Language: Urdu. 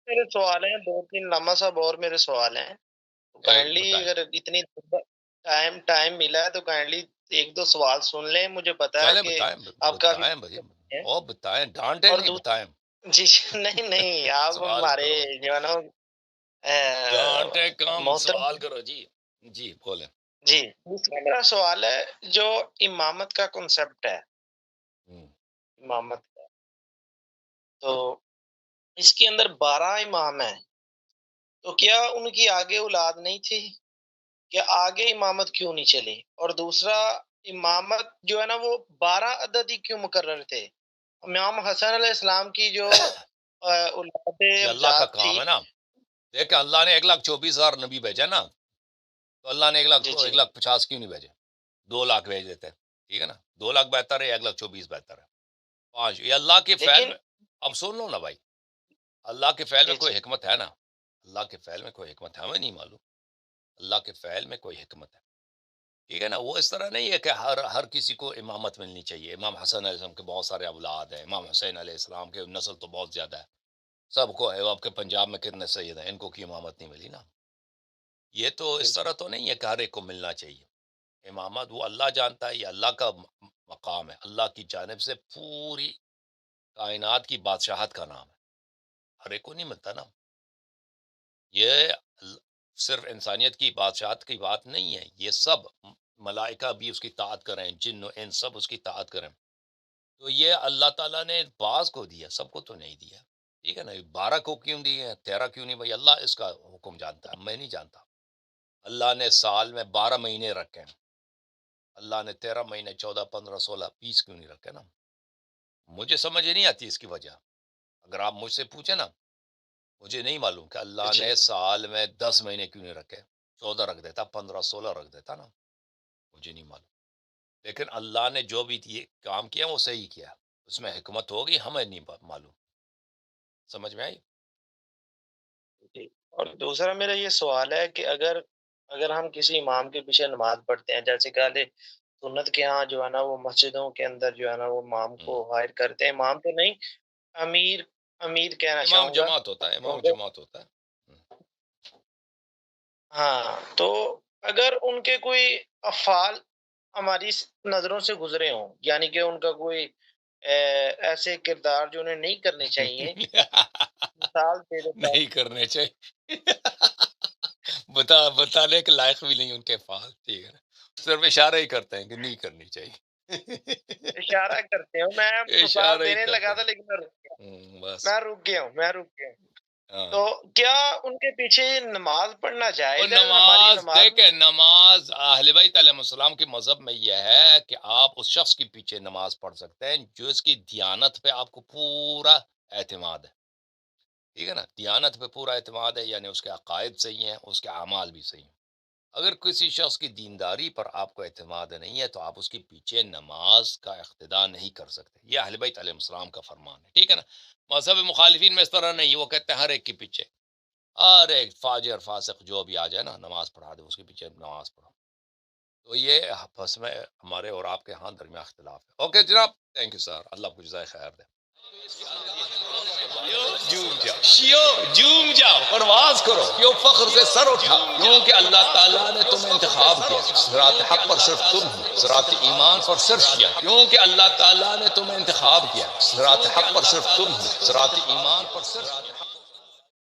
میرے سوال ہیں، 2-3 لمحہ صاحب اور میرے سوال ہیں، تو کائنڈلی بتائیں اگر اتنی ٹائم ملا ہے تو کائنڈلی 1-2 سوال سن لیں، مجھے پتا ہے چلے کہ بتائیں آپ کافی بتائیں بھائی ہیں او بتائیں ڈانٹے اور نہیں بتائیں جی نہیں نہیں آپ سوال ہمارے کرو جو ہے نا ڈانٹے کم محترم سوال کرو جی جی بولیں جی دوسرا میرا سوال ہے جو امامت کا کنسپٹ ہے ہوں، امامت کا تو اس کے اندر 12 امام ہیں تو کیا ان کی آگے اولاد نہیں تھی کہ آگے امامت کیوں نہیں چلی اور دوسرا امامت جو ہے نا وہ 12 عدد ہی کیوں مقرر تھے امام حسن علیہ السلام کی جو اولاد یہ اللہ کا امجاد تھی کام ہے نا دیکھیں اللہ نے 1,24,000 نبی بھیجا نا تو اللہ نے جی جی 1,50,000 کیوں نہیں بھیجے 2 لاکھ بھیج دیتے ٹھیک ہے نا 2 لاکھ بہتر ہے 1,24,000 بہتر ہے 5 یہ اللہ کے فعل لیکن میں اب سن لو نا بھائی اللہ کے فعل میں جی جی کوئی حکمت ہے نا اللہ کے فعل میں کوئی حکمت ہے ہمیں نہیں معلوم اللہ کے فعل میں کوئی حکمت ہے ٹھیک ہے نا وہ اس طرح نہیں ہے کہ ہر کسی کو امامت ملنی چاہیے امام حسن علیہ السلام کے بہت سارے اولاد ہیں امام حسین علیہ السلام کے نسل تو بہت زیادہ ہے سب کو ہے آپ کے پنجاب میں کتنے سید ہیں ان کو کی امامت نہیں ملی نا یہ تو اس جی طرح تو نہیں ہے کہ ہر ایک کو ملنا چاہیے امامت وہ اللہ جانتا ہے یہ اللہ کا مقام ہے اللہ کی جانب سے پوری کائنات کی بادشاہت کا نام ہے ہر ایک کو نہیں ملتا نا یہ صرف انسانیت کی بادشاہت کی بات نہیں ہے یہ سب ملائکہ بھی اس کی طاعت کریں جن و ان سب اس کی طاعت کریں تو یہ اللہ تعالیٰ نے بعض کو دیا سب کو تو نہیں دیا ٹھیک ہے نا 12 کو کیوں دیے 13 کیوں نہیں بھائی اللہ اس کا حکم جانتا ہے میں نہیں جانتا اللہ نے سال میں 12 مہینے رکھے ہیں اللہ نے 13 مہینے 14 15 16 20 کیوں نہیں رکھے نا مجھے سمجھ نہیں آتی اس کی وجہ اگر آپ مجھ سے پوچھیں نا مجھے نہیں معلوم کہ اللہ جی نے سال میں 10 مہینے کیوں نہیں رکھے 14 رکھ دیتا 15 16 رکھ دیتا نا مجھے نہیں معلوم لیکن اللہ نے جو بھی یہ کام کیا وہ صحیح کیا اس میں حکمت ہوگی ہمیں نہیں معلوم سمجھ میں آئی جی اور دوسرا میرا یہ سوال ہے کہ اگر اگر ہم کسی امام کے پیچھے نماز پڑھتے ہیں جیسے کہ اہل سنت کے ہاں جو ہے نا وہ مسجدوں کے اندر جو ہے نا وہ امام کو ہائر کرتے ہیں امام تو نہیں امیر امیر کہنا امام چاہوں گا جماعت ہوتا ہے امام کیونکہ جماعت ہوتا ہے ہاں تو اگر ان کے کوئی افعال ہماری نظروں سے گزرے ہوں یعنی کہ ان کا کوئی ایسے کردار جو انہیں نہیں کرنے چاہیے مثال دے دیتا ہوں نہیں کرنے چاہیے بتانے کے لائق بھی نہیں ان کے فعال ٹھیک ہے نا صرف اشارہ ہی کرتے ہیں کہ نہیں کرنی چاہیے اشارہ کرتے ہوں میں مثال اشارہ ہی دینے کرتے لگا ہیں تھا لیکن میں رک گیا بس میں رک گیا ہوں ہاں تو کیا ان کے پیچھے نماز پڑھنا اور جائز ہے ہماری نماز نماز دیکھیں نماز اہل بیت علیہ السلام کے مذہب میں یہ ہے کہ آپ اس شخص کے پیچھے نماز پڑھ سکتے ہیں جو اس کی دیانت پہ آپ کو پورا اعتماد ہے ٹھیک ہے نا دیانت پہ پورا اعتماد ہے یعنی اس کے عقائد صحیح ہیں اس کے اعمال بھی صحیح ہیں اگر کسی شخص کی دینداری پر آپ کو اعتماد نہیں ہے تو آپ اس کے پیچھے نماز کا اقتداء نہیں کر سکتے یہ اہل بیت علیہ السلام کا فرمان ہے ٹھیک ہے نا مذہب مخالفین میں اس طرح نہیں وہ کہتے ہیں ہر ایک کے پیچھے ہر ایک فاجر فاسق جو بھی آ جائے نا نماز پڑھا دے اس کے پیچھے نماز پڑھو تو یہ بس میں ہمارے اور آپ کے ہاں درمیان اختلاف ہے اوکے جناب تھینک یو سر اللہ کو جزائے خیر دے جوم جاؤ پرواز کرو کیوں فخر سے سر اٹھا کیونکہ اللہ تعالیٰ نے تمہیں انتخاب کیا صراط حق پر صرف تم ہو صراط ایمان پر صرف کیا کیونکہ اللہ تعالیٰ نے تمہیں انتخاب کیا صراط حق پر صرف تم ہو صراط ایمان پر صرف